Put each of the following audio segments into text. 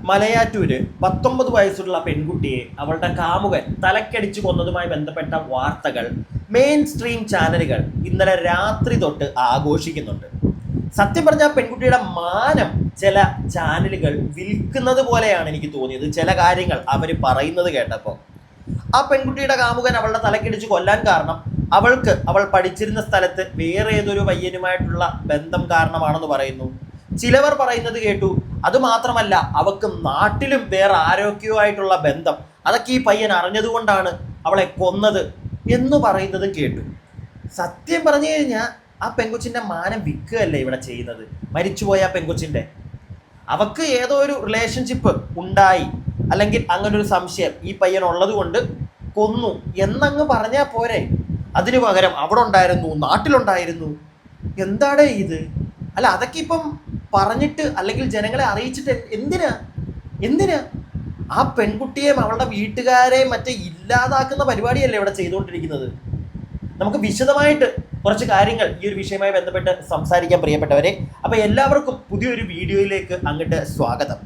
മലയാറ്റൂര് 19 വയസ്സുള്ള പെൺകുട്ടിയെ അവളുടെ കാമുകൻ തലക്കടിച്ചു കൊന്നതുമായി ബന്ധപ്പെട്ട വാർത്തകൾ മെയിൻ സ്ട്രീം ചാനലുകൾ ഇന്നലെ രാത്രി തൊട്ട് ആഘോഷിക്കുന്നുണ്ട്. സത്യം പറഞ്ഞാൽ പെൺകുട്ടിയുടെ മാനം ചില ചാനലുകൾ വിൽക്കുന്നത് പോലെയാണ് എനിക്ക് തോന്നിയത്. ചില കാര്യങ്ങൾ അവർ പറയുന്നത് കേട്ടപ്പോൾ ആ പെൺകുട്ടിയുടെ കാമുകൻ അവളുടെ തലക്കടിച്ച് കൊല്ലാൻ കാരണം അവൾ പഠിച്ചിരുന്ന സ്ഥലത്ത് വേറെ ഏതൊരു പയ്യനുമായിട്ടുള്ള ബന്ധം കാരണമാണെന്ന് പറയുന്നു. ചിലവർ പറയുന്നത് കേട്ടു അതുമാത്രമല്ല അവൾക്ക് നാട്ടിലും വേറെ ആരോഗ്യമായിട്ടുള്ള ബന്ധം, അതൊക്കെ ഈ പയ്യൻ അറിഞ്ഞതുകൊണ്ടാണ് അവളെ കൊന്നത് എന്ന് പറയുന്നതും കേട്ടു. സത്യം പറഞ്ഞു കഴിഞ്ഞാൽ ആ പെങ്കൊച്ചിൻ്റെ മാനം വിൽക്കുകയല്ലേ ഇവിടെ ചെയ്യുന്നത്. മരിച്ചുപോയ ആ പെങ്കൊച്ചിൻ്റെ അവൾക്ക് ഏതോ ഒരു റിലേഷൻഷിപ്പ് ഉണ്ടായി, അല്ലെങ്കിൽ അങ്ങനൊരു സംശയം ഈ പയ്യൻ ഉള്ളത് കൊണ്ട് കൊന്നു എന്നങ്ങ് പറഞ്ഞാൽ പോരെ. അതിനു പകരം അവിടെ ഉണ്ടായിരുന്നു, നാട്ടിലുണ്ടായിരുന്നു. എന്താടേ ഇത്? അല്ല, അതൊക്കെ ഇപ്പം പറഞ്ഞിട്ട് അല്ലെങ്കിൽ ജനങ്ങളെ അറിയിച്ചിട്ട് എന്തിനാ ആ പെൺകുട്ടിയെയും അവളുടെ വീട്ടുകാരെയും മറ്റേ ഇല്ലാതാക്കുന്ന പരിപാടിയല്ലേ ഇവിടെ ചെയ്തുകൊണ്ടിരിക്കുന്നത്. നമുക്ക് വിശദമായിട്ട് കുറച്ച് കാര്യങ്ങൾ ഈ ഒരു വിഷയവുമായി ബന്ധപ്പെട്ട് സംസാരിക്കാൻ പ്രിയപ്പെട്ടവരെ. അപ്പോൾ എല്ലാവർക്കും പുതിയൊരു വീഡിയോയിലേക്ക് അങ്ങോട്ട് സ്വാഗതം.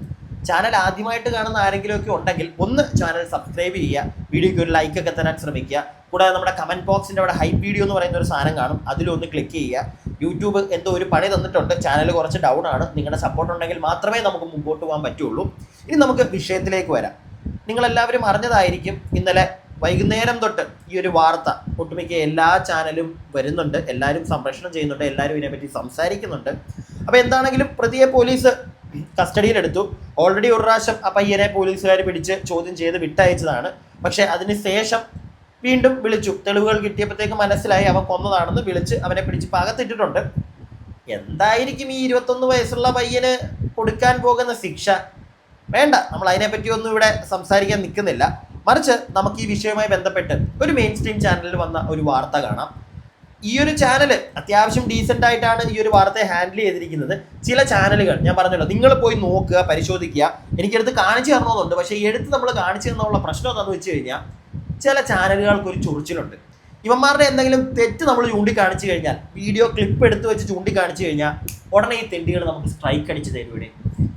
ചാനൽ ആദ്യമായിട്ട് കാണുന്ന ആരെങ്കിലുമൊക്കെ ഉണ്ടെങ്കിൽ ഒന്ന് ചാനൽ സബ്സ്ക്രൈബ് ചെയ്യുക, വീഡിയോയ്ക്ക് ഒരു ലൈക്കൊക്കെ തരാൻ ശ്രമിക്കുക. കൂടാതെ നമ്മുടെ കമൻറ്റ് ബോക്സിൻ്റെ അവിടെ ഹൈപ്പ് വീഡിയോ എന്ന് പറയുന്ന ഒരു സാധനം കാണും, അതിലൊന്ന് ക്ലിക്ക് ചെയ്യുക. യൂട്യൂബ് എന്തോ ഒരു പണി തന്നിട്ടുണ്ട്, ചാനൽ കുറച്ച് ഡൗൺ ആണ്. നിങ്ങളുടെ സപ്പോർട്ട് ഉണ്ടെങ്കിൽ മാത്രമേ നമുക്ക് മുമ്പോട്ട് പോകാൻ പറ്റുള്ളൂ. ഇനി നമുക്ക് വിഷയത്തിലേക്ക് വരാം. നിങ്ങളെല്ലാവരും അറിഞ്ഞതായിരിക്കും, ഇന്നലെ വൈകുന്നേരം തൊട്ട് ഈ ഒരു വാർത്ത ഒട്ടുമിക്ക എല്ലാ ചാനലും വരുന്നുണ്ട്, എല്ലാവരും സംപ്രേഷണം ചെയ്യുന്നുണ്ട്, എല്ലാവരും ഇതിനെപ്പറ്റി സംസാരിക്കുന്നുണ്ട്. അപ്പോൾ എന്താണെങ്കിലും പ്രതിയെ പോലീസ് കസ്റ്റഡിയിലെടുത്തു. ഓൾറെഡി ഒരു പ്രാവശ്യം ആ പയ്യനെ പോലീസുകാർ പിടിച്ച് ചോദ്യം ചെയ്ത് വിട്ടയച്ചതാണ്. പക്ഷേ അതിന് ശേഷം വീണ്ടും വിളിച്ചു. തെളിവുകൾ കിട്ടിയപ്പോഴത്തേക്ക് മനസ്സിലായി അവൻ കൊന്നതാണെന്ന് വിളിച്ച് അവനെ പിടിച്ച് പാകത്തിട്ടിട്ടുണ്ട്. എന്തായിരിക്കും ഈ 21 വയസ്സുള്ള പയ്യന് കൊടുക്കാൻ പോകുന്ന ശിക്ഷ? വേണ്ട, നമ്മൾ അതിനെപ്പറ്റിയൊന്നും ഇവിടെ സംസാരിക്കാൻ നിൽക്കുന്നില്ല. മറിച്ച് നമുക്ക് ഈ വിഷയവുമായി ബന്ധപ്പെട്ട് ഒരു മെയിൻ സ്ട്രീം ചാനലിൽ വന്ന ഒരു വാർത്ത കാണാം. ഈ ഒരു ചാനൽ അത്യാവശ്യം ഡീസൻ്റ് ആയിട്ടാണ് ഈ ഒരു വാർത്തയെ ഹാൻഡിൽ ചെയ്തിരിക്കുന്നത്. ചില ചാനലുകൾ ഞാൻ പറഞ്ഞല്ലോ, നിങ്ങൾ പോയി നോക്കുക, പരിശോധിക്കുക. എനിക്കെടുത്ത് കാണിച്ചു തരണമെന്നുണ്ട്, പക്ഷേ എടുത്ത് നമ്മൾ കാണിച്ചു തന്നുള്ള പ്രശ്നം എന്താണെന്ന് വെച്ച് കഴിഞ്ഞാൽ ചില ചാനലുകൾക്കൊരു ചൊറിച്ചിലുണ്ട്. ഇവന്മാരുടെ എന്തെങ്കിലും തെറ്റ് നമ്മൾ ചൂണ്ടിക്കാണിച്ചു കഴിഞ്ഞാൽ, വീഡിയോ ക്ലിപ്പ് എടുത്ത് വെച്ച് ചൂണ്ടിക്കാണിച്ചു കഴിഞ്ഞാൽ ഉടനെ ഈ തെണ്ടികൾ നമുക്ക് സ്ട്രൈക്ക് അടിച്ച് തരും ഇവിടെ.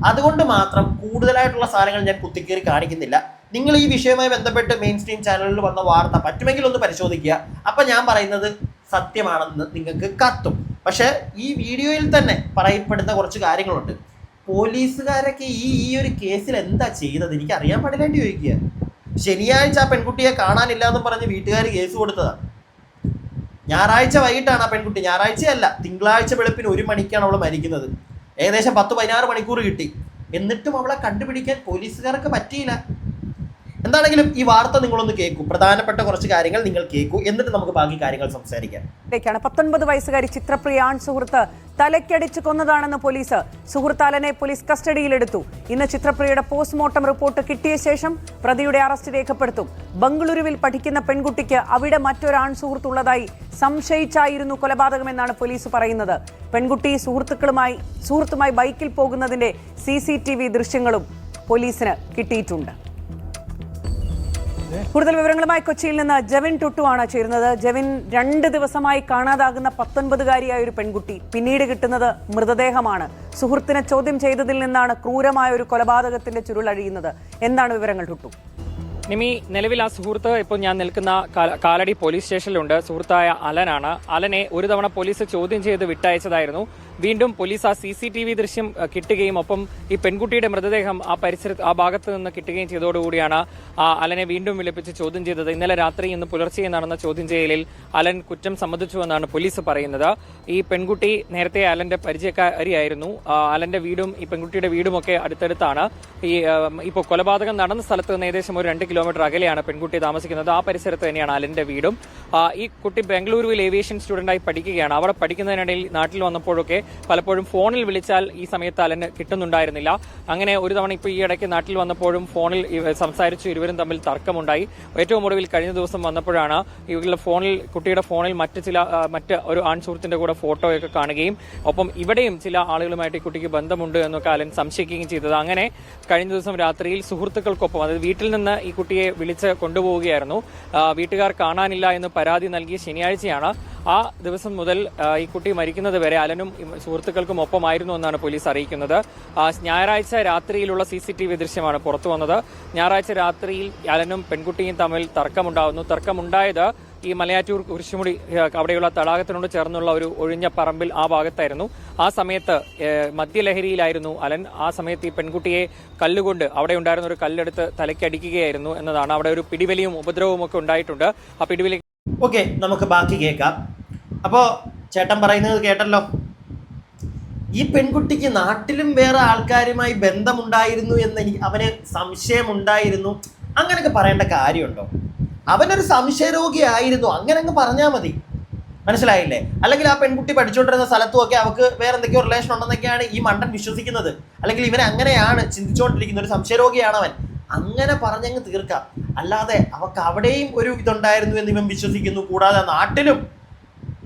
അതുകൊണ്ട് മാത്രം കൂടുതലായിട്ടുള്ള സാധനങ്ങൾ ഞാൻ കുത്തിക്കേറി കാണിക്കുന്നില്ല. നിങ്ങൾ ഈ വിഷയവുമായി ബന്ധപ്പെട്ട് മെയിൻ സ്ട്രീം ചാനലിൽ വന്ന വാർത്ത പറ്റുമെങ്കിൽ ഒന്ന് പരിശോധിക്കുക. അപ്പം ഞാൻ പറയുന്നത് സത്യമാണെന്ന് നിങ്ങൾക്ക് കത്തും. പക്ഷേ ഈ വീഡിയോയിൽ തന്നെ പറയപ്പെടുന്ന കുറച്ച് കാര്യങ്ങളുണ്ട്. പോലീസുകാരൊക്കെ ഈ ഒരു കേസിൽ എന്താ ചെയ്തത് എനിക്ക് അറിയാൻ പാടില്ലാണ്ട് ചോദിക്കുക. ശനിയാഴ്ച ആ പെൺകുട്ടിയെ കാണാനില്ല എന്ന് പറഞ്ഞ് വീട്ടുകാർ കേസ് കൊടുത്തതാണ്. ഞായറാഴ്ച വൈകിട്ടാണ് ആ പെൺകുട്ടി, ഞായറാഴ്ചയല്ല തിങ്കളാഴ്ച വെളുപ്പിന് 1 മണിക്കാണ് അവൾ മരിക്കുന്നത്. ഏകദേശം 10-16 മണിക്കൂർ കിട്ടി. എന്നിട്ടും അവളെ കണ്ടുപിടിക്കാൻ പോലീസുകാർക്ക് പറ്റിയില്ല. എന്താണെങ്കിലും ഈ വാർത്ത നിങ്ങളൊന്ന് കേൾക്കൂ, പ്രധാനപ്പെട്ട കുറച്ച് കാര്യങ്ങൾ നിങ്ങൾ കേൾക്കൂ, എന്നിട്ട് നമുക്ക് ബാക്കി കാര്യങ്ങൾ സംസാരിക്കാം. 19 വയസ്സുകാരി ചിത്രപ്രിയ ആൺ സുഹൃത്ത് തലയ്ക്കടിച്ച് കൊന്നതാണെന്ന് പോലീസ്. സുഹൃത്ത് അലനെ പോലീസ് കസ്റ്റഡിയിലെടുത്തു. ഇന്ന് ചിത്രപ്രിയയുടെ പോസ്റ്റ്മോർട്ടം റിപ്പോർട്ട് കിട്ടിയ ശേഷം പ്രതിയുടെ അറസ്റ്റ് രേഖപ്പെടുത്തും. ബംഗളൂരുവിൽ പഠിക്കുന്ന പെൺകുട്ടിക്ക് അവിടെ മറ്റൊരാൺ സുഹൃത്തുള്ളതായി സംശയിച്ചായിരുന്നു കൊലപാതകമെന്നാണ് പോലീസ് പറയുന്നത്. പെൺകുട്ടി സുഹൃത്തുമായി ബൈക്കിൽ പോകുന്നതിന്റെ CCTV ദൃശ്യങ്ങളും പോലീസിന് കിട്ടിയിട്ടുണ്ട്. കൂടുതൽ വിവരങ്ങളുമായി കൊച്ചിയിൽ നിന്ന് ജെവിൻ ടുട്ടു ആണ് ചേരുന്നത്. ജെവിൻ, 2 ദിവസമായി കാണാതാകുന്ന 19-കാരിയായ ഒരു പെൺകുട്ടി, പിന്നീട് കിട്ടുന്നത് മൃതദേഹമാണ്. സുഹൃത്തിനെ ചോദ്യം ചെയ്തതിൽ നിന്നാണ് ക്രൂരമായ ഒരു കൊലപാതകത്തിന്റെ ചുരുളഴിയുന്നത്. എന്താണ് വിവരങ്ങൾ ടുട്ടു? നിമി, നിലവിൽ ആ സുഹൃത്ത് ഇപ്പോൾ ഞാൻ നിൽക്കുന്ന കാലടി പോലീസ് സ്റ്റേഷനിലുണ്ട്. സുഹൃത്തായ അലനാണ്. അലനെ ഒരു തവണ പോലീസ് ചോദ്യം ചെയ്ത് വിട്ടയച്ചതായിരുന്നു. വീണ്ടും പോലീസ് ആ CCTV ദൃശ്യം കിട്ടുകയും ഒപ്പം ഈ പെൺകുട്ടിയുടെ മൃതദേഹം ആ ഭാഗത്ത് നിന്ന് കിട്ടുകയും ചെയ്തതോടുകൂടിയാണ് ആ അലനെ വീണ്ടും വിളിപ്പിച്ച് ചോദ്യം ചെയ്തത്. ഇന്നലെ രാത്രി ഇന്ന് പുലർച്ചെ നടന്ന ചോദ്യം ചെയ്യലിൽ അലൻ കുറ്റം സമ്മതിച്ചുവെന്നാണ് പോലീസ് പറയുന്നത്. ഈ പെൺകുട്ടി നേരത്തെ അലന്റെ പരിചയക്കാരിയായിരുന്നു. അലന്റെ വീടും ഈ പെൺകുട്ടിയുടെ വീടുമൊക്കെ അടുത്തടുത്താണ്. ഇപ്പോൾ കൊലപാതകം നടന്ന സ്ഥലത്ത് നിന്ന് ഏകദേശം ഒരു 2 കിലോമീറ്റർ അകലെയാണ് പെൺകുട്ടി താമസിക്കുന്നത്. ആ പരിസരത്ത് തന്നെയാണ് അലന്റെ വീടും. ഈ കുട്ടി ബംഗളൂരുവിൽ ഏവിയേഷൻ സ്റ്റുഡന്റായി പഠിക്കുകയാണ്. അവിടെ പഠിക്കുന്നതിനിടയിൽ നാട്ടിൽ വന്നപ്പോഴൊക്കെ പലപ്പോഴും ഫോണിൽ വിളിച്ചാൽ ഈ സമയത്ത് അലന് കിട്ടുന്നുണ്ടായിരുന്നില്ല. അങ്ങനെ ഒരു തവണ ഇപ്പോൾ ഈ ഇടയ്ക്ക് നാട്ടിൽ വന്നപ്പോഴും ഫോണിൽ സംസാരിച്ചു, ഇരുവരും തമ്മിൽ തർക്കമുണ്ടായി. ഏറ്റവും ഒടുവിൽ കഴിഞ്ഞ ദിവസം വന്നപ്പോഴാണ് കുട്ടിയുടെ ഫോണിൽ മറ്റ് ഒരു ആൺ സുഹൃത്തിന്റെ കൂടെ ഫോട്ടോയൊക്കെ കാണുകയും ഒപ്പം ഇവിടെയും ചില ആളുകളുമായിട്ട് ഈ കുട്ടിക്ക് ബന്ധമുണ്ട് എന്നൊക്കെ അലൻ സംശയിക്കുകയും ചെയ്തത്. അങ്ങനെ കഴിഞ്ഞ ദിവസം രാത്രിയിൽ സുഹൃത്തുക്കൾക്കൊപ്പം, അതായത് വീട്ടിൽ നിന്ന് ഈ കുട്ടിയെ വിളിച്ച് കൊണ്ടുപോവുകയായിരുന്നു. വീട്ടുകാർ കാണാനില്ല എന്ന് പരാതി നൽകിയ ശനിയാഴ്ചയാണ് ആ ദിവസം മുതൽ ഈ കുട്ടി മരിക്കുന്നത് വരെ അലനും സുഹൃത്തുക്കൾക്കും ഒപ്പമായിരുന്നു എന്നാണ് പോലീസ് അറിയിക്കുന്നത്. ഞായറാഴ്ച രാത്രിയിലുള്ള CCTV ദൃശ്യമാണ് പുറത്തു വന്നത്. ഞായറാഴ്ച രാത്രിയിൽ അലനും പെൺകുട്ടിയും തമ്മിൽ തർക്കമുണ്ടായത് ഈ മലയാറ്റൂർ കുരിശുമുടി അവിടെയുള്ള തടാകത്തിനോട് ചേർന്നുള്ള ഒരു ഒഴിഞ്ഞ പറമ്പിൽ ആ ഭാഗത്തായിരുന്നു. ആ സമയത്ത് മദ്യലഹരിയിലായിരുന്നു അലൻ. ആ സമയത്ത് ഈ പെൺകുട്ടിയെ കല്ലുകൊണ്ട് അവിടെ ഉണ്ടായിരുന്ന ഒരു കല്ലെടുത്ത് തലയ്ക്കടിക്കുകയായിരുന്നു എന്നതാണ്. അവിടെ ഒരു പിടിവലിയും ഉപദ്രവവും ഒക്കെ ഉണ്ടായിട്ടുണ്ട്. ആ പിടിവലി ഓക്കെ, നമുക്ക് ബാക്കി കേൾക്കാം. അപ്പോൾ ചേട്ടൻ പറയുന്നത് കേട്ടല്ലോ. ഈ പെൺകുട്ടിക്ക് നാട്ടിലും വേറെ ആൾക്കാരുമായി ബന്ധമുണ്ടായിരുന്നു എന്ന് അവന് സംശയമുണ്ടായിരുന്നു, അങ്ങനെയൊക്കെ പറയേണ്ട കാര്യമുണ്ടോ? അവനൊരു സംശയരോഗിയായിരുന്നു, അങ്ങനെ അങ്ങ് പറഞ്ഞാൽ മതി. മനസ്സിലായില്ലേ? അല്ലെങ്കിൽ ആ പെൺകുട്ടി പഠിച്ചുകൊണ്ടിരുന്ന സ്ഥലത്തുമൊക്കെ അവർക്ക് വേറെ എന്തൊക്കെയോ റിലേഷൻ ഉണ്ടെന്നൊക്കെയാണ് ഈ മണ്ടൻ വിശ്വസിക്കുന്നത്. അല്ലെങ്കിൽ ഇവൻ അങ്ങനെയാണ് ചിന്തിച്ചുകൊണ്ടിരിക്കുന്നത്, ഒരു സംശയരോഗിയാണ് അവൻ. അങ്ങനെ പറഞ്ഞങ്ങ് തീർക്കാം. അല്ലാതെ അവർക്ക് അവിടെയും ഒരു ഇതുണ്ടായിരുന്നു എന്ന് ഇവൻ വിശ്വസിക്കുന്നു, കൂടാതെ നാട്ടിലും.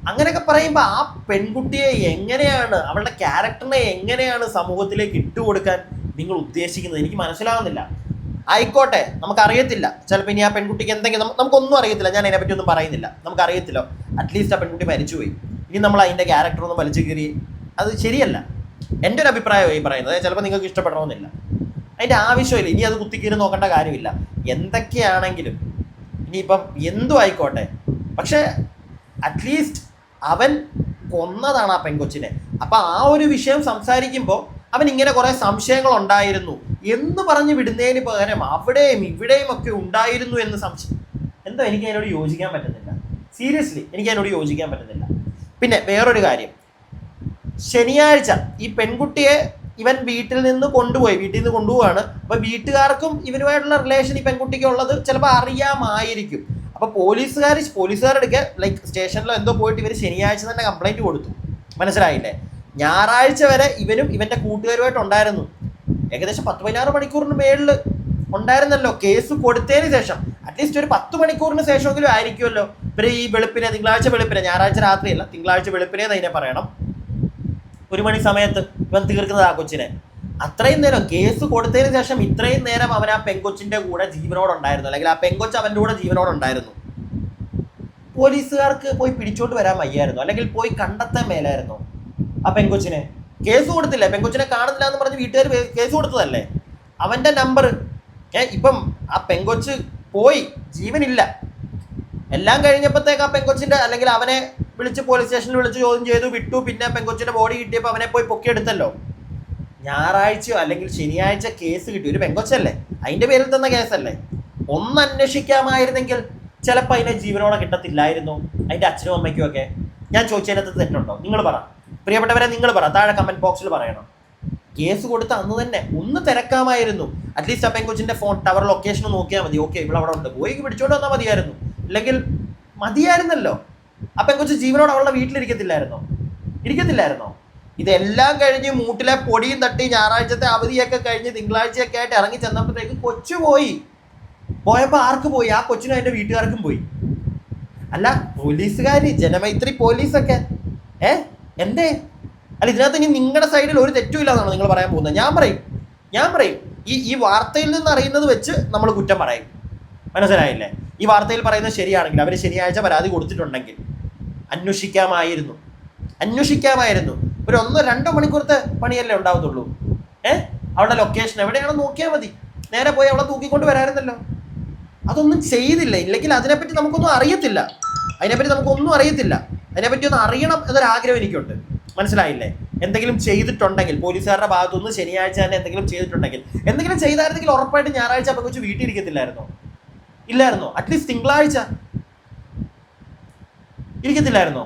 അങ്ങനെയൊക്കെ പറയുമ്പോൾ ആ പെൺകുട്ടിയെ എങ്ങനെയാണ്, അവളുടെ ക്യാരക്ടറിനെ എങ്ങനെയാണ് സമൂഹത്തിലേക്ക് ഇട്ടുകൊടുക്കാൻ നിങ്ങൾ ഉദ്ദേശിക്കുന്നത്? എനിക്ക് മനസ്സിലാവുന്നില്ല. ആയിക്കോട്ടെ, നമുക്കറിയത്തില്ല, ചിലപ്പോൾ ഇനി ആ പെൺകുട്ടിക്ക് എന്തെങ്കിലും നമുക്കൊന്നും അറിയത്തില്ല. ഞാൻ അതിനെപ്പറ്റി ഒന്നും പറയുന്നില്ല, നമുക്കറിയത്തില്ല. അറ്റ്ലീസ്റ്റ് ആ പെൺകുട്ടി മരിച്ചുപോയി. ഇനി നമ്മൾ അതിൻ്റെ ക്യാരക്ടറൊന്നും വലിച്ചു കീറി, അത് ശരിയല്ല. എൻ്റെ ഒരു അഭിപ്രായമായി പറയുന്നത്. ചിലപ്പോൾ നിങ്ങൾക്ക് ഇഷ്ടപ്പെടണമെന്നില്ല, അതിൻ്റെ ആവശ്യമില്ല. ഇനി അത് കുത്തിക്കീറി നോക്കേണ്ട കാര്യമില്ല. എന്തൊക്കെയാണെങ്കിലും ഇനിയിപ്പം എന്തും ആയിക്കോട്ടെ, പക്ഷേ അറ്റ്ലീസ്റ്റ് അവൻ കൊന്നതാണ് ആ പെൺകൊച്ചിനെ. അപ്പം ആ ഒരു വിഷയം സംസാരിക്കുമ്പോൾ അവൻ ഇങ്ങനെ കുറേ സംശയങ്ങൾ ഉണ്ടായിരുന്നു എന്ന് പറഞ്ഞ് വിടുന്നതിന് പകരം അവിടെയും ഇവിടെയും ഒക്കെ ഉണ്ടായിരുന്നു എന്ന് സംശയം. എന്തോ എനിക്ക് അതിനോട് യോജിക്കാൻ പറ്റുന്നില്ല. സീരിയസ്ലി എനിക്ക് അതിനോട് യോജിക്കാൻ പറ്റുന്നില്ല. പിന്നെ വേറൊരു കാര്യം, ശനിയാഴ്ച ഈ പെൺകുട്ടിയെ ഇവൻ വീട്ടിൽ നിന്ന് കൊണ്ടുപോവാണ്. അപ്പോൾ വീട്ടുകാർക്കും ഇവനുമായിട്ടുള്ള റിലേഷൻ ഈ പെൺകുട്ടിക്ക് ഉള്ളത് ചിലപ്പോൾ അറിയാമായിരിക്കും. അപ്പോൾ പോലീസുകാരെടുക്കെ ലൈക്ക് സ്റ്റേഷനിലോ എന്തോ പോയിട്ട് ഇവർ ശനിയാഴ്ച തന്നെ കംപ്ലൈൻറ്റ് കൊടുത്തു. മനസ്സിലായില്ലേ? ഞായറാഴ്ച വരെ ഇവനും ഇവൻ്റെ കൂട്ടുകാരുമായിട്ട് ഉണ്ടായിരുന്നു. ഏകദേശം 10-16 മണിക്കൂറിന് മേളിൽ ഉണ്ടായിരുന്നല്ലോ. കേസ് കൊടുത്തതിന് ശേഷം അറ്റ്ലീസ്റ്റ് ഒരു 10 മണിക്കൂറിന് ശേഷമെങ്കിലും ആയിരിക്കുമല്ലോ ഇവർ ഈ തിങ്കളാഴ്ച വെളുപ്പിനെ, ഞായറാഴ്ച രാത്രിയല്ല, തിങ്കളാഴ്ച വെളുപ്പിനെ തന്നെ പറയണം, 1 മണി സമയത്ത് ഇവൻ തീർക്കുന്നത് ആ കൊച്ചിനെ. അത്രയും നേരം കേസ് കൊടുത്തതിന് ശേഷം ഇത്രയും നേരം അവൻ ആ പെങ്കൊച്ചിൻ്റെ കൂടെ ജീവനോടുണ്ടായിരുന്നു, അല്ലെങ്കിൽ ആ പെങ്കൊച്ച് അവൻ്റെ കൂടെ ജീവനോടുണ്ടായിരുന്നു. പോലീസുകാർക്ക് പോയി പിടിച്ചോണ്ട് വരാൻ വയ്യായിരുന്നു, അല്ലെങ്കിൽ പോയി കണ്ടെത്താൻ മേലായിരുന്നു ആ പെങ്കൊച്ചിനെ? കേസ് കൊടുത്തില്ലേ? പെങ്കൊച്ചിനെ കാണുന്നില്ല എന്ന് പറഞ്ഞ് വീട്ടുകാർ കേസ് കൊടുത്തതല്ലേ? അവൻ്റെ നമ്പർ ഇപ്പം ആ പെങ്കൊച്ച് പോയി, ജീവനില്ല. എല്ലാം കഴിഞ്ഞപ്പോഴത്തേക്ക് ആ പെങ്കൊച്ചിൻ്റെ, അല്ലെങ്കിൽ അവനെ വിളിച്ച് പോലീസ് സ്റ്റേഷനിൽ വിളിച്ച് ചോദ്യം ചെയ്തു, വിട്ടു. പിന്നെ പെങ്കൊച്ചിൻ്റെ ബോഡി കിട്ടിയപ്പോൾ അവനെ പോയി പൊക്കിയെടുത്തല്ലോ. ഞായറാഴ്ചയോ അല്ലെങ്കിൽ ശനിയാഴ്ച കേസ് കിട്ടി, ഒരു പെങ്കൊച്ചല്ലേ, അതിൻ്റെ പേരിൽ തന്ന കേസല്ലേ. ഒന്ന് അന്വേഷിക്കാമായിരുന്നെങ്കിൽ ചിലപ്പോൾ അതിനെ ജീവനോടെ കിട്ടത്തില്ലായിരുന്നു, അതിൻ്റെ അച്ഛനും അമ്മയ്ക്കും ഒക്കെ. ഞാൻ ചോദിച്ചതിനകത്ത് തെറ്റുണ്ടോ? നിങ്ങൾ പറ, പ്രിയപ്പെട്ടവരെ, നിങ്ങൾ പറ, താഴെ കമൻറ്റ് ബോക്സിൽ പറയണം. കേസ് കൊടുത്ത അന്ന് തന്നെ ഒന്ന് തിരക്കാമായിരുന്നു. അറ്റ്ലീസ്റ്റ് ആ പെങ്കൊച്ചിൻ്റെ ഫോൺ ടവർ ലൊക്കേഷൻ നോക്കിയാൽ മതി. ഓക്കെ, ഇവിടെ അവിടെ ഉണ്ട്, പോയി പിടിച്ചോണ്ട് വന്നാൽ മതിയായിരുന്നു. അല്ലെങ്കിൽ മതിയായിരുന്നല്ലോ. ആ പെങ്കൊച്ച് ജീവനോട് അവളുടെ ഇരിക്കത്തില്ലായിരുന്നോ? ഇതെല്ലാം കഴിഞ്ഞ് മൂട്ടിലെ പൊടിയും തട്ടി ഞായറാഴ്ചത്തെ അവധിയൊക്കെ കഴിഞ്ഞ് തിങ്കളാഴ്ചയൊക്കെ ആയിട്ട് ഇറങ്ങി ചെന്നപ്പോഴത്തേക്ക് കൊച്ചു പോയപ്പോൾ ആർക്ക് പോയി? ആ കൊച്ചിനും അതിൻ്റെ വീട്ടുകാർക്കും പോയി. അല്ല, പോലീസുകാർ, ജനമൈത്രി പോലീസൊക്കെ എന്തേ? അല്ല, ഇതിനകത്ത് ഇനി നിങ്ങളുടെ സൈഡിൽ ഒരു തെറ്റുമില്ല എന്നാണ് നിങ്ങൾ പറയാൻ പോകുന്നത്? ഞാൻ പറയും ഈ വാർത്തയിൽ നിന്ന് അറിയുന്നത് വെച്ച് നമ്മൾ കുറ്റം പറയും. മനസ്സിലായില്ലേ? ഈ വാർത്തയിൽ പറയുന്നത് ശരിയാണെങ്കിൽ, അവർ ശനിയാഴ്ച പരാതി കൊടുത്തിട്ടുണ്ടെങ്കിൽ അന്വേഷിക്കാമായിരുന്നു. ഒരു 1-2 മണിക്കൂറത്തെ പണിയല്ലേ ഉണ്ടാവത്തുള്ളൂ. അവളുടെ ലൊക്കേഷൻ എവിടെയാണെന്ന് നോക്കിയാൽ മതി, നേരെ പോയി അവളെ തൂക്കിക്കൊണ്ട് വരാമായിരുന്നല്ലോ. അതൊന്നും ചെയ്തില്ല. ഇല്ലെങ്കിൽ അതിനെപ്പറ്റി നമുക്കൊന്നും അറിയത്തില്ല. അതിനെപ്പറ്റി ഒന്ന് അറിയണം എന്നൊരാഗ്രഹം എനിക്കുണ്ട്. മനസ്സിലായില്ലേ? എന്തെങ്കിലും ചെയ്തിട്ടുണ്ടെങ്കിൽ പോലീസുകാരുടെ ഭാഗത്തുനിന്ന് ശനിയാഴ്ച തന്നെ എന്തെങ്കിലും ചെയ്തായിരുന്നെങ്കിൽ ഉറപ്പായിട്ട് ഞായറാഴ്ച പെങ്കൊച്ച് വീട്ടിൽ ഇല്ലായിരുന്നോ? അറ്റ്ലീസ്റ്റ് തിങ്കളാഴ്ച ഇരിക്കത്തില്ലായിരുന്നോ?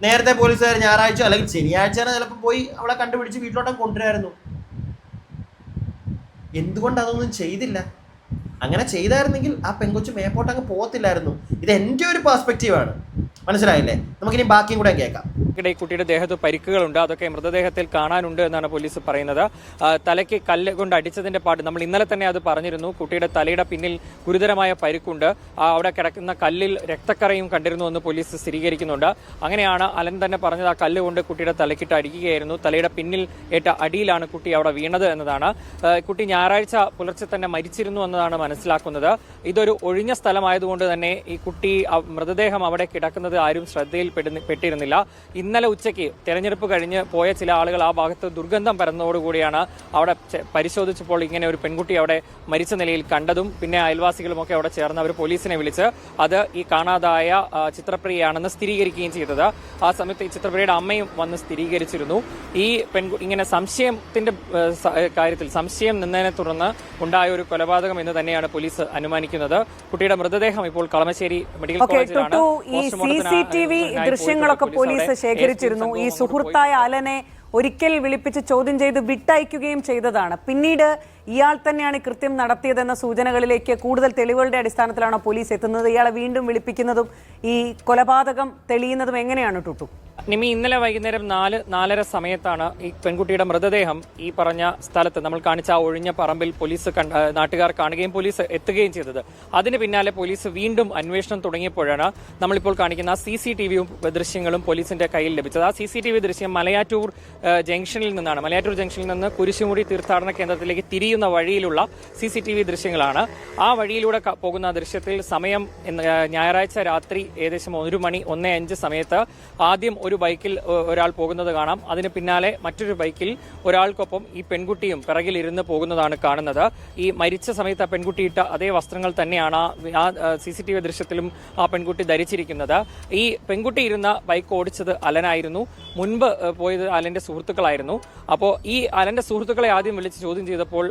നേരത്തെ പോലീസുകാർ ഞായറാഴ്ച അല്ലെങ്കിൽ ശനിയാഴ്ച ചിലപ്പോൾ പോയി അവളെ കണ്ടുപിടിച്ച് വീട്ടിലോട്ടം കൊണ്ടുവരായിരുന്നു. എന്തുകൊണ്ട് അതൊന്നും ചെയ്തില്ല? അങ്ങനെ ചെയ്തായിരുന്നെങ്കിൽ ആ പെങ്കൊച്ച് മേപ്പോട്ടങ്ങ് പോകത്തില്ലായിരുന്നു. ഇത് എൻ്റെ ഒരു പെർസ്പെക്റ്റീവാണ്. മനസ്സിലായില്ലേ? നമുക്കിനി ബാക്കിയും കൂടെ കേൾക്കാം. ഇതിനിടെ കുട്ടിയുടെ ദേഹത്ത് പരിക്കുകളുണ്ട്, അതൊക്കെ മൃതദേഹത്തിൽ കാണാനുണ്ട് എന്നാണ് പോലീസ് പറയുന്നത്. തലയ്ക്ക് കല്ല് കൊണ്ട് അടിച്ചതിന്റെ പാട് നമ്മൾ ഇന്നലെ തന്നെ അത് പറഞ്ഞിരുന്നു. കുട്ടിയുടെ തലയുടെ പിന്നിൽ ഗുരുതരമായ പരിക്കുണ്ട്, അവിടെ കിടക്കുന്ന കല്ലിൽ രക്തക്കറയും കണ്ടിരുന്നു എന്ന് പോലീസ് സ്ഥിരീകരിക്കുന്നുണ്ട്. അങ്ങനെയാണ് അലൻ തന്നെ പറഞ്ഞത് ആ കല്ല് കൊണ്ട് കുട്ടിയുടെ തലക്കിട്ട് അടിക്കുകയായിരുന്നു. തലയുടെ പിന്നിൽ ഏറ്റ അടിയിലാണ് കുട്ടി അവിടെ വീണത് എന്നതാണ്. കുട്ടി ഞായറാഴ്ച പുലർച്ചെ തന്നെ മരിച്ചിരുന്നു എന്നതാണ് മനസ്സിലാക്കുന്നത്. ഇതൊരു ഒഴിഞ്ഞ സ്ഥലമായതുകൊണ്ട് തന്നെ ഈ കുട്ടി മൃതദേഹം അവിടെ കിടക്കുന്നത് ആരും ശ്രദ്ധയിൽ പെട്ടിരുന്നില്ല. ഇന്നലെ ഉച്ചയ്ക്ക് തെരഞ്ഞെടുപ്പ് കഴിഞ്ഞ് പോയ ചില ആളുകൾ ആ ഭാഗത്ത് ദുർഗന്ധം പരന്നതോടുകൂടിയാണ് അവിടെ പരിശോധിച്ചപ്പോൾ ഇങ്ങനെ ഒരു പെൺകുട്ടി അവിടെ മരിച്ച നിലയിൽ കണ്ടതും പിന്നെ അയൽവാസികളുമൊക്കെ അവിടെ ചേർന്ന് അവർ പോലീസിനെ വിളിച്ച് അത് ഈ കാണാതായ ചിത്രപ്രിയയാണെന്ന് സ്ഥിരീകരിക്കുകയും ചെയ്തത്. ആ സമയത്ത് ഈ ചിത്രപ്രിയയുടെ അമ്മയും വന്ന് സ്ഥിരീകരിച്ചിരുന്നു. ഈ ഇങ്ങനെ സംശയത്തിന്റെ കാര്യത്തിൽ സംശയം നിന്നതിനെ തുടർന്ന് ഉണ്ടായ ഒരു കൊലപാതകം എന്ന് തന്നെയാണ് പോലീസ് അനുമാനിക്കുന്നത്. കുട്ടിയുടെ മൃതദേഹം ഇപ്പോൾ കളമശ്ശേരി മെഡിക്കൽ കോളേജിലാണ്. ഈ CCTV ദൃശ്യങ്ങളൊക്കെ പോലീസ് ശേഖരിച്ചിരുന്നു. ഈ സുഹൃത്തായ അലനെ ഒരിക്കൽ വിളിപ്പിച്ച് ചോദ്യം ചെയ്ത് വിട്ടയക്കുകയും ചെയ്തതാണ്. പിന്നീട് ഇയാൾ തന്നെയാണ് കൃത്യം നടത്തിയതെന്ന സൂചനകളിലേക്ക് കൂടുതൽ തെളിവുകളുടെ അടിസ്ഥാനത്തിലാണ് പോലീസ് എത്തുന്നത്. ഇയാളെ വീണ്ടും വിളിപ്പിക്കുന്നതും ഈ കൊലപാതകം തെളിയുന്നതും എങ്ങനെയാണ് ടുട്ടു? നിമി, ഇന്നലെ വൈകുന്നേരം 4-4:30 സമയത്താണ് ഈ പെൺകുട്ടിയുടെ മൃതദേഹം ഈ പറഞ്ഞ സ്ഥലത്ത് നമ്മൾ കാണിച്ച ആ ഒഴിഞ്ഞ പറമ്പിൽ നാട്ടുകാർ കാണുകയും പോലീസ് എത്തുകയും ചെയ്തത്. അതിന് പിന്നാലെ പോലീസ് വീണ്ടും അന്വേഷണം തുടങ്ങിയപ്പോഴാണ് നമ്മളിപ്പോൾ കാണിക്കുന്ന CCTV ദൃശ്യങ്ങളും പോലീസിന്റെ കയ്യിൽ ലഭിച്ചത്. ആ CCTV ദൃശ്യം മലയാറ്റൂർ ജംഗ്ഷനിൽ നിന്നാണ്. മലയാറ്റൂർ ജംഗ്ഷനിൽ നിന്ന് കുരിശുമുടി തീർത്ഥാടന കേന്ദ്രത്തിലേക്ക് തിരിയുന്ന വഴിയിലുള്ള CCTV ദൃശ്യങ്ങളാണ്. ആ വഴിയിലൂടെ പോകുന്ന ദൃശ്യത്തിൽ സമയം ഞായറാഴ്ച രാത്രി ഏകദേശം 1:05 സമയത്ത് ആദ്യം ഒരു ബൈക്കിൽ ഒരാൾ പോകുന്നത് കാണാം. അതിന് പിന്നാലെ മറ്റൊരു ബൈക്കിൽ ഒരാൾക്കൊപ്പം ഈ പെൺകുട്ടിയും പിറകിൽ ഇരുന്ന് പോകുന്നതാണ് കാണുന്നത്. ഈ മരിച്ച സമയത്ത് ആ പെൺകുട്ടി ഇട്ട അതേ വസ്ത്രങ്ങൾ തന്നെയാണ് ആ CCTV ദൃശ്യത്തിലും ആ പെൺകുട്ടി ധരിച്ചിരിക്കുന്നത്. ഈ പെൺകുട്ടി ഇരുന്ന ബൈക്ക് ഓടിച്ചത് അലനായിരുന്നു. മുൻപ് പോയത് അലന്റെ സുഹൃത്തുക്കളായിരുന്നു. അപ്പോൾ ഈ അലന്റെ സുഹൃത്തുക്കളെ ആദ്യം വിളിച്ച് ചോദ്യം ചെയ്തപ്പോൾ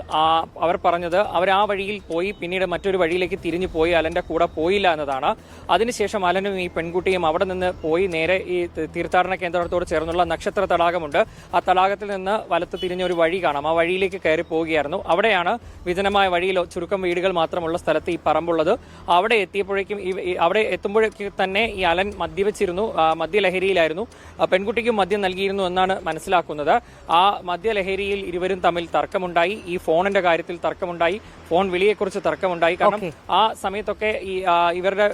അവർ പറഞ്ഞത് അവർ ആ വഴിയിൽ പോയി പിന്നീട് മറ്റൊരു വഴിയിലേക്ക് തിരിഞ്ഞു പോയി അലന്റെ കൂടെ പോയില്ല എന്നതാണ്. അതിനുശേഷം അലനും ഈ പെൺകുട്ടിയും അവിടെ നിന്ന് പോയി നേരെ ഈ തീർത്ഥാടന കേന്ദ്രത്തോട് ചേർന്നുള്ള നക്ഷത്ര തടാകമുണ്ട്. ആ തടാകത്തിൽ നിന്ന് വലത്ത് തിരിഞ്ഞ ഒരു വഴി കാണാം. ആ വഴിയിലേക്ക് കയറി പോവുകയായിരുന്നു. അവിടെയാണ് വിജനമായ വഴിയിൽ ചുരുക്കം വീടുകൾ മാത്രമുള്ള സ്ഥലത്ത് ഈ പറമ്പുള്ളത്. അവിടെ എത്തിയപ്പോഴേക്കും അവിടെ എത്തുമ്പോഴേക്ക് തന്നെ ഈ അലൻ മദ്യവെച്ചിരുന്നു, മദ്യലഹരിയിലായിരുന്നു. പെൺകുട്ടിക്കും മദ്യം നൽകിയിരുന്നു എന്നാണ് മനസ്സിലാക്കുന്നത്. ആ മദ്യലഹരിയിൽ ഇരുവരും തമ്മിൽ തർക്കമുണ്ടായി. ഈ ഫോണിന്റെ കാര്യത്തിൽ തർക്കമുണ്ടായി, ഫോൺ വിളിയെക്കുറിച്ച് തർക്കമുണ്ടായി. കാരണം ആ സമയത്തൊക്കെ ഈ ഇവരുടെ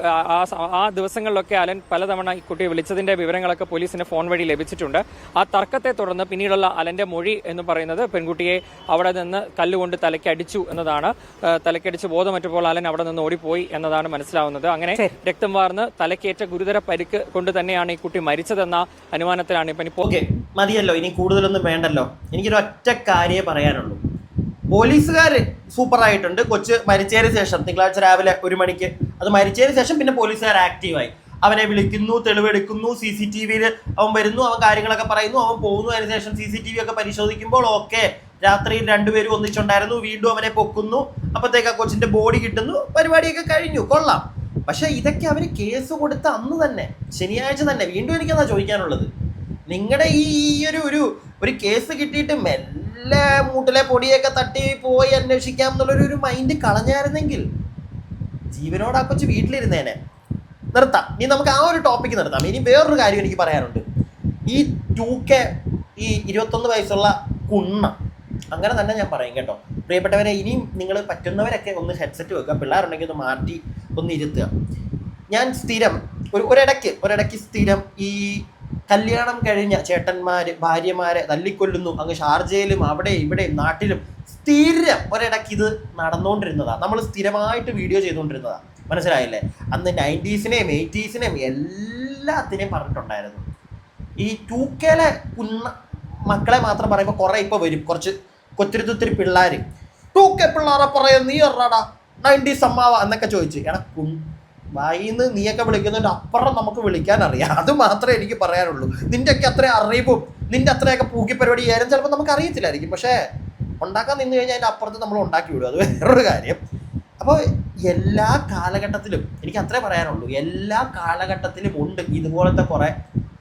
ആ ദിവസങ്ങളിലൊക്കെ അലൻ പലതവണ ഈ കുട്ടിയെ വിളിച്ചതിന്റെ വിവരങ്ങളൊക്കെ പോലീസിന് ഫോൺ വഴി ലഭിച്ചിട്ടുണ്ട്. ആ തർക്കത്തെ തുടർന്ന് പിന്നീടുള്ള അലന്റെ മൊഴി എന്ന് പറയുന്നത് പെൺകുട്ടിയെ അവിടെ നിന്ന് കല്ലുകൊണ്ട് തലയ്ക്കടിച്ചു എന്നതാണ്. തലയ്ക്കടിച്ച് ബോധമറ്റപ്പോൾ അലൻ അവിടെ നിന്ന് ഓടിപ്പോയി എന്നതാണ് മനസ്സിലാവുന്നത്. അങ്ങനെ രക്തം വാർന്ന് തലയ്ക്കേറ്റ ഗുരുതര പരിക്ക് കൊണ്ട് തന്നെയാണ് ഈ കുട്ടി മരിച്ചതെന്ന അനുമാനത്തിലാണ് ഇപ്പം ഇപ്പോൾ. മതിയല്ലോ, ഇനി കൂടുതലൊന്നും വേണ്ടല്ലോ. എനിക്കൊരു ഒറ്റ കാര്യമേ പറയാനുള്ളൂ. പോലീസുകാർ സൂപ്പറായിട്ടുണ്ട്. കൊച്ച് മരിച്ചതിന് ശേഷം തിങ്കളാഴ്ച രാവിലെ 1 മണിക്ക് അത് മരിച്ചതിന് ശേഷം പിന്നെ പോലീസുകാർ ആക്റ്റീവായി. അവനെ വിളിക്കുന്നു, തെളിവെടുക്കുന്നു, CCTVയിൽ അവൻ വരുന്നു, അവൻ കാര്യങ്ങളൊക്കെ പറയുന്നു, അവൻ പോകുന്നു. അതിനുശേഷം CCTV ഒക്കെ പരിശോധിക്കുമ്പോൾ ഓക്കെ, രാത്രിയിൽ 2 പേരും ഒന്നിച്ചുണ്ടായിരുന്നു, വീണ്ടും അവനെ പൊക്കുന്നു, അപ്പോഴത്തേക്ക് ആ കൊച്ചിന്റെ ബോഡി കിട്ടുന്നു, പരിപാടിയൊക്കെ കഴിഞ്ഞു, കൊള്ളാം. പക്ഷെ ഇതൊക്കെ അവർ കേസ് കൊടുത്ത അന്ന് തന്നെ, ശനിയാഴ്ച തന്നെ. വീണ്ടും എനിക്കെന്താ ചോദിക്കാനുള്ളത്, നിങ്ങളുടെ ഈ ഒരു കേസ് കിട്ടിയിട്ട് മെല്ലെ മൂട്ടിലെ പൊടിയൊക്കെ തട്ടി പോയി അന്വേഷിക്കാം എന്നുള്ളൊരു മൈൻഡ് കളഞ്ഞായിരുന്നെങ്കിൽ ജീവനോട് ആ കൊച്ച് വീട്ടിലിരുന്നേനെ. നിർത്താം, ഇനി നമുക്ക് ആ ഒരു ടോപ്പിക്ക് നിർത്താം. ഇനി വേറൊരു കാര്യം എനിക്ക് പറയാനുണ്ട്. ഈ 2K ഈ 21 വയസ്സുള്ള കുണ്ണ, അങ്ങനെ തന്നെ ഞാൻ പറയും കേട്ടോ പ്രിയപ്പെട്ടവരെ. ഇനിയും നിങ്ങൾ പറ്റുന്നവരൊക്കെ ഒന്ന് ഹെഡ്സെറ്റ് വെക്കുക, പിള്ളേരുണ്ടെങ്കിൽ ഒന്ന് മാറ്റി ഒന്ന് ഇരുത്തുക. ഞാൻ സ്ഥിരം ഒരിടയ്ക്ക് സ്ഥിരം ഈ കല്യാണം കഴിഞ്ഞ ചേട്ടന്മാര് ഭാര്യമാരെ തല്ലിക്കൊല്ലുന്നു, അങ്ങ് ഷാർജയിലും അവിടെ ഇവിടെയും നാട്ടിലും സ്ഥിരം ഒരിടയ്ക്ക് ഇത് നടന്നുകൊണ്ടിരുന്നതാണ്. നമ്മൾ സ്ഥിരമായിട്ട് വീഡിയോ ചെയ്തുകൊണ്ടിരുന്നതാണ്. മനസ്സിലായില്ലേ? അന്ന് 90s-നെയും 80s-നെയും എല്ലാത്തിനെയും പറഞ്ഞിട്ടുണ്ടായിരുന്നു. ഈ 2Kയിലെ മക്കളെ മാത്രം പറയുമ്പോൾ കുറേ ഇപ്പോൾ വരും കുറച്ച് കൊത്തിരി പിള്ളേർ 2K പിള്ളേരെ പറയാം, നീ എറാടാ 90s അമ്മാവ എന്നൊക്കെ ചോദിച്ചു. എടാ വായിന്ന് നീയൊക്കെ വിളിക്കുന്നതിൻ്റെ അപ്പുറം നമുക്ക് വിളിക്കാൻ അറിയാം. അത് മാത്രമേ എനിക്ക് പറയാനുള്ളൂ. നിൻ്റെയൊക്കെ അത്ര അറിവും നിൻ്റെ അത്രയൊക്കെ പൂക്കി പരിപാടി ചെയ്യാനും ചിലപ്പോൾ നമുക്ക് അറിയത്തില്ലായിരിക്കും. പക്ഷേ ഉണ്ടാക്കാൻ നിന്ന് കഴിഞ്ഞാൽ അതിൻ്റെ അപ്പുറത്ത് നമ്മൾ ഉണ്ടാക്കി വിടും. അത് വേറൊരു കാര്യം. അപ്പോൾ എല്ലാ കാലഘട്ടത്തിലും എനിക്ക് അത്രേ പറയാനുള്ളൂ. എല്ലാ കാലഘട്ടത്തിലും ഉണ്ട് ഇതുപോലത്തെ കുറേ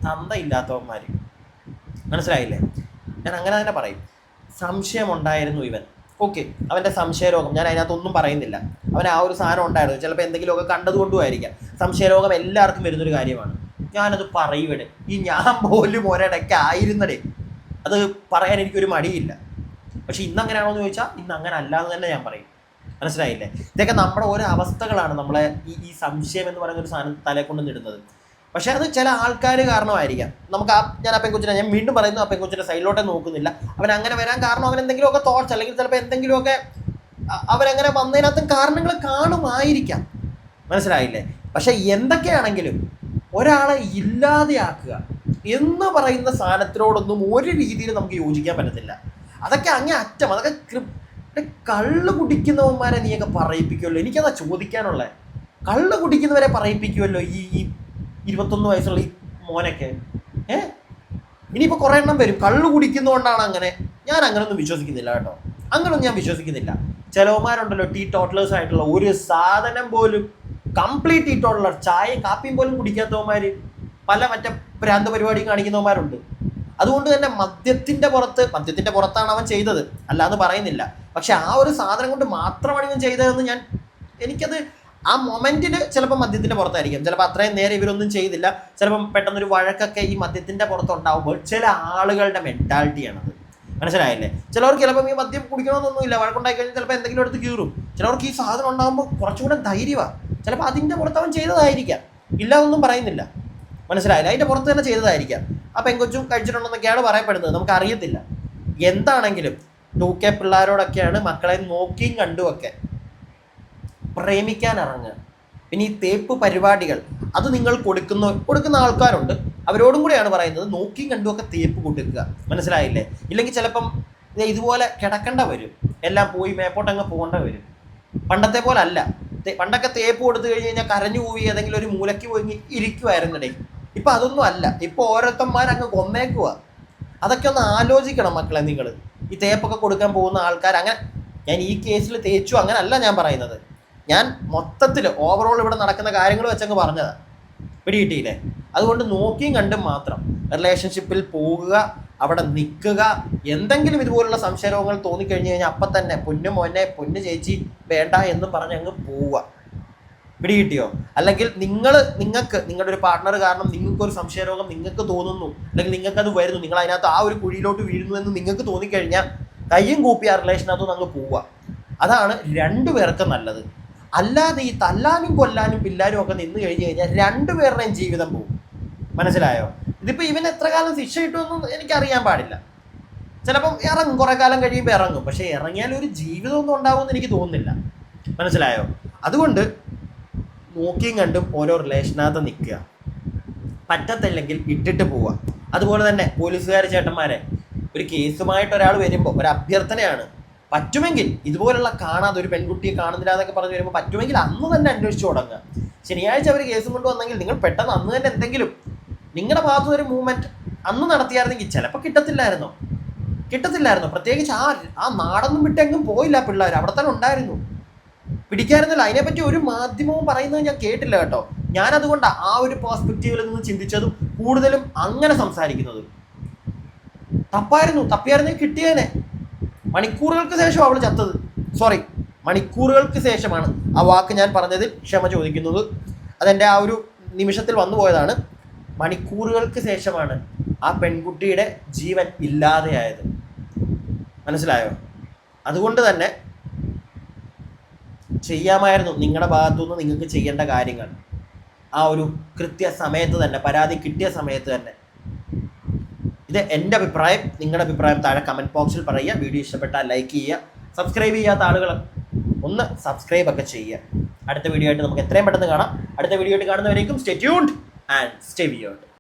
തന്തയില്ലാത്തവന്മാർ. മനസ്സിലായില്ലേ? ഞാൻ അങ്ങനെ തന്നെ പറയും. സംശയമുണ്ടായിരുന്നു ഇവൻ, ഓക്കെ, അവൻ്റെ സംശയരോഗം ഞാൻ അതിനകത്തൊന്നും പറയുന്നില്ല. അവൻ ആ ഒരു സാധനം ഉണ്ടായിരുന്നു. ചിലപ്പോൾ എന്തെങ്കിലുമൊക്കെ കണ്ടതുകൊണ്ടുമായിരിക്കാം. സംശയരോഗം എല്ലാവർക്കും വരുന്നൊരു കാര്യമാണ്. ഞാനത് പറയുവടെ. ഈ ഞാൻ പോലും ഒരിടയ്ക്ക് ആയിരുന്നടേ. അത് പറയാൻ എനിക്കൊരു മടിയില്ല. പക്ഷെ ഇന്നങ്ങനെയാണോ എന്ന് ചോദിച്ചാൽ ഇന്ന് അങ്ങനെ അല്ലാന്ന് തന്നെ ഞാൻ പറയും. മനസ്സിലായില്ലേ? ഇതൊക്കെ നമ്മുടെ ഓരോ അവസ്ഥകളാണ് നമ്മളെ ഈ സംശയം എന്ന് പറയുന്ന ഒരു സാധനം തലയെ കൊണ്ട് നിടുന്നത്. പക്ഷെ അത് ചില ആൾക്കാർ കാരണമായിരിക്കാം. നമുക്ക് ഞാൻ ആ പെൺകൊച്ചിനെ, ഞാൻ വീണ്ടും പറയുന്നു, ആ പെൺകൊച്ചിൻ്റെ സൈഡിലോട്ടേ നോക്കുന്നില്ല. അവൻ അങ്ങനെ വരാൻ കാരണം അവൻ എന്തെങ്കിലുമൊക്കെ തോട്ട്സ് അല്ലെങ്കിൽ ചിലപ്പോൾ എന്തെങ്കിലുമൊക്കെ അവരങ്ങനെ വന്നതിനകത്തും കാരണങ്ങൾ കാണുമായിരിക്കാം. മനസ്സിലായില്ലേ? പക്ഷെ എന്തൊക്കെയാണെങ്കിലും ഒരാളെ ഇല്ലാതെയാക്കുക എന്ന് പറയുന്ന സാധനത്തിനോടൊന്നും ഒരു രീതിയിൽ നമുക്ക് യോജിക്കാൻ പറ്റത്തില്ല. അതൊക്കെ അങ്ങേ അറ്റം, അതൊക്കെ കള്ള് കുടിക്കുന്നവന്മാരെ നീയൊക്കെ പറയിപ്പിക്കുമല്ലോ. എനിക്കതാ ചോദിക്കാനുള്ളത്. കള്ള് കുടിക്കുന്നവരെ പറയിപ്പിക്കുമല്ലോ ഈ 21 വയസ്സുള്ള ഈ മോനൊക്കെ. ഇനിയിപ്പോൾ കുറേ എണ്ണം വരും കള്ള് കുടിക്കുന്നതുകൊണ്ടാണ് അങ്ങനെ. ഞാൻ അങ്ങനൊന്നും വിശ്വസിക്കുന്നില്ല കേട്ടോ. അങ്ങനൊന്നും ഞാൻ വിശ്വസിക്കുന്നില്ല. ചിലവന്മാരുണ്ടല്ലോ ടീ ടോട്ടലേഴ്സ് ആയിട്ടുള്ള, ഒരു സാധനം പോലും കംപ്ലീറ്റ് ടീ ടോട്ടലർ, ചായയും കാപ്പിയും പോലും കുടിക്കാത്തവന്മാർ, പല മറ്റേ ഭ്രാന്ത പരിപാടിയും കാണിക്കുന്നവന്മാരുണ്ട്. അതുകൊണ്ട് തന്നെ മദ്യത്തിൻ്റെ പുറത്താണ് അവൻ ചെയ്തത്, അല്ലാന്ന് പറയുന്നില്ല. പക്ഷെ ആ ഒരു സാധനം കൊണ്ട് മാത്രമാണ് ഇവൻ ചെയ്തതെന്ന് എനിക്കത് ആ മൊമെന്റിൽ ചിലപ്പോൾ മദ്യത്തിൻ്റെ പുറത്തായിരിക്കും. ചിലപ്പോൾ അത്രയും നേരം ഇവരൊന്നും ചെയ്തില്ല. ചിലപ്പം പെട്ടെന്നൊരു വഴക്കൊക്കെ ഈ മദ്യത്തിൻ്റെ പുറത്തുണ്ടാവുമ്പോൾ ചില ആളുകളുടെ മെൻറ്റാലിറ്റിയാണത്. മനസ്സിലായില്ലേ? ചിലവർക്ക് ചിലപ്പം ഈ മദ്യം കുടിക്കണമെന്നൊന്നുമില്ല, വഴക്കുണ്ടായി കഴിഞ്ഞാൽ ചിലപ്പോൾ എന്തെങ്കിലും എടുത്ത് കീറും. ചിലവർക്ക് ഈ സാധനം ഉണ്ടാകുമ്പോൾ കുറച്ചുകൂടെ ധൈര്യമാണ്. ചിലപ്പോൾ അതിൻ്റെ പുറത്ത് അവൻ ചെയ്തതായിരിക്കാം, ഇല്ല ഒന്നും പറയുന്നില്ല. മനസ്സിലായില്ല? അതിൻ്റെ പുറത്ത് തന്നെ ചെയ്തതായിരിക്കാം. ആ പെങ്കൊച്ചും കഴിച്ചിട്ടുണ്ടെന്നൊക്കെയാണ് പറയപ്പെടുന്നത്, നമുക്ക് അറിയത്തില്ല. എന്താണെങ്കിലും 2K പിള്ളേരോടൊക്കെയാണ് മക്കളെ നോക്കിയും കണ്ടുമൊക്കെ പ്രേമിക്കാൻ ഇറങ്ങുക. പിന്നെ ഈ തേപ്പ് പരിപാടികൾ അത് നിങ്ങൾ കൊടുക്കുന്ന ആൾക്കാരുണ്ട്, അവരോടും കൂടെയാണ് പറയുന്നത്. നോക്കിയും കണ്ടുമൊക്കെ തേപ്പ് കൊടുക്കുക. മനസ്സിലായില്ലേ? ഇല്ലെങ്കിൽ ചിലപ്പം ഇതുപോലെ കിടക്കേണ്ട വരും, എല്ലാം പോയി മേപ്പോട്ടങ്ങ് പോകേണ്ട വരും. പണ്ടത്തെ പോലെ അല്ല. പണ്ടൊക്കെ തേപ്പ് കൊടുത്തു കഴിഞ്ഞ് കഴിഞ്ഞാൽ കരഞ്ഞു പോയി ഏതെങ്കിലും ഒരു മൂലയ്ക്ക് പോയി ഇരിക്കുമായിരുന്നടേ. ഇപ്പം അതൊന്നും അല്ല. ഇപ്പോൾ ഓരോരുത്തന്മാരങ്ങ് കൊന്നേക്കുക. അതൊക്കെ ഒന്ന് ആലോചിക്കണം മക്കളെ നിങ്ങൾ. ഈ തേപ്പൊക്കെ കൊടുക്കാൻ പോകുന്ന ആൾക്കാർ അങ്ങനെ, ഞാൻ ഈ കേസിൽ തേച്ചു അങ്ങനെ അല്ല ഞാൻ പറയുന്നത്. ഞാൻ മൊത്തത്തിൽ ഓവറോൾ ഇവിടെ നടക്കുന്ന കാര്യങ്ങൾ വെച്ചങ്ങ് പറഞ്ഞതാണ്. പിടികിട്ടിയില്ലേ? അതുകൊണ്ട് നോക്കിയും കണ്ടും മാത്രം റിലേഷൻഷിപ്പിൽ പോകുക, അവിടെ നിൽക്കുക. എന്തെങ്കിലും ഇതുപോലുള്ള സംശയരോഗങ്ങൾ തോന്നിക്കഴിഞ്ഞ് കഴിഞ്ഞാൽ അപ്പം തന്നെ പൊന്നു മോനെ, പൊന്നു ചേച്ചി വേണ്ട എന്ന് പറഞ്ഞ് അങ്ങ് പോവുക. പിടികിട്ടിയോ? അല്ലെങ്കിൽ നിങ്ങൾക്ക് നിങ്ങളുടെ ഒരു പാർട്ട്ണർ കാരണം നിങ്ങൾക്കൊരു സംശയരോഗം നിങ്ങൾക്ക് തോന്നുന്നു, അല്ലെങ്കിൽ നിങ്ങൾക്കത് വരുന്നു, നിങ്ങൾ അതിനകത്ത് ആ ഒരു കുഴിയിലോട്ട് വീഴുന്നു എന്ന് നിങ്ങൾക്ക് തോന്നിക്കഴിഞ്ഞാൽ കയ്യും കൂപ്പി ആ റിലേഷനകത്തുനിന്ന് അങ്ങ് പോവുക. അതാണ് രണ്ടുപേർക്കും നല്ലത്. അല്ലാതെ ഈ തല്ലാനും കൊല്ലാനും പില്ലാനും ഒക്കെ നിന്ന് കഴിഞ്ഞ് കഴിഞ്ഞാൽ രണ്ടുപേരുടെയും ജീവിതം പോകും. മനസ്സിലായോ? ഇതിപ്പോൾ ഇവൻ എത്ര കാലം ശിക്ഷ കിട്ടുമെന്ന് എനിക്കറിയാൻ പാടില്ല. ചിലപ്പം ഇറങ്ങും, കുറേ കാലം കഴിയുമ്പോൾ ഇറങ്ങും. പക്ഷേ ഇറങ്ങിയാൽ ഒരു ജീവിതമൊന്നും ഉണ്ടാവുമെന്ന് എനിക്ക് തോന്നുന്നില്ല. മനസ്സിലായോ? അതുകൊണ്ട് നോക്കിയും കണ്ടും ഓരോ റിലേഷനകത്ത് നിൽക്കുക. പറ്റത്തില്ലെങ്കിൽ ഇട്ടിട്ട് പോവുക. അതുപോലെ തന്നെ പോലീസുകാർ ചേട്ടന്മാരെ, ഒരു കേസുമായിട്ട് ഒരാൾ വരുമ്പോൾ ഒരു അഭ്യർത്ഥനയാണ്, പറ്റുമെങ്കിൽ ഇതുപോലുള്ള കാണാതെ ഒരു പെൺകുട്ടിയെ കാണുന്നില്ല എന്നൊക്കെ പറഞ്ഞ് വരുമ്പോൾ പറ്റുമെങ്കിൽ അന്ന് തന്നെ അന്വേഷിച്ച് തുടങ്ങുക. ശനിയാഴ്ച അവർ കേസും കൊണ്ട് വന്നെങ്കിൽ നിങ്ങൾ പെട്ടെന്ന് അന്ന് തന്നെ എന്തെങ്കിലും നിങ്ങളുടെ ഭാഗത്തു ഒരു മൂവ്മെൻറ്റ് അന്ന് നടത്തിയായിരുന്നെങ്കിൽ ചിലപ്പോൾ കിട്ടത്തില്ലായിരുന്നോ? പ്രത്യേകിച്ച് ആ നാടൊന്നും വിട്ടെങ്ങും പോയില്ല പിള്ളേർ, അവിടെ തന്നെ ഉണ്ടായിരുന്നു. പിടിക്കായിരുന്നില്ല. അതിനെപ്പറ്റി ഒരു മാധ്യമവും പറയുന്നത് ഞാൻ കേട്ടില്ല കേട്ടോ. ഞാനതുകൊണ്ടാണ് ആ ഒരു പെർസ്പെക്റ്റീവിൽ നിന്ന് ചിന്തിച്ചതും കൂടുതലും അങ്ങനെ സംസാരിക്കുന്നതും. തപ്പിയായിരുന്നെങ്കിൽ കിട്ടിയേനെ. മണിക്കൂറുകൾക്ക് ശേഷം അവൾ ചത്തത്. മണിക്കൂറുകൾക്ക് ശേഷമാണ്. ആ വാക്ക് ഞാൻ പറഞ്ഞതിൽ ക്ഷമ ചോദിക്കുന്നത്. അതെൻ്റെ ആ ഒരു നിമിഷത്തിൽ വന്നു പോയതാണ്. മണിക്കൂറുകൾക്ക് ശേഷമാണ് ആ പെൺകുട്ടിയുടെ ജീവൻ ഇല്ലാതെയായത്. മനസ്സിലായോ? അതുകൊണ്ട് തന്നെ ചെയ്യാമായിരുന്നു നിങ്ങളുടെ ഭാഗത്തുനിന്ന് നിങ്ങൾക്ക് ചെയ്യേണ്ട കാര്യങ്ങൾ ആ ഒരു കൃത്യസമയത്ത് തന്നെ, പരാതി കിട്ടിയ സമയത്ത് തന്നെ. ഇത് എൻ്റെ അഭിപ്രായം. നിങ്ങളുടെ അഭിപ്രായം താഴെ കമൻറ്റ് ബോക്സിൽ പറയുക. വീഡിയോ ഇഷ്ടപ്പെട്ടാൽ ലൈക്ക് ചെയ്യുക. സബ്സ്ക്രൈബ് ചെയ്യാത്ത ആളുകൾ ഒന്ന് സബ്സ്ക്രൈബ് ഒക്കെ ചെയ്യുക. അടുത്ത വീഡിയോ ആയിട്ട് നമുക്ക് എത്രയും പെട്ടെന്ന് കാണാം. അടുത്ത വീഡിയോ ആയിട്ട് കാണുന്നവരേക്കും stay tuned and stay weird.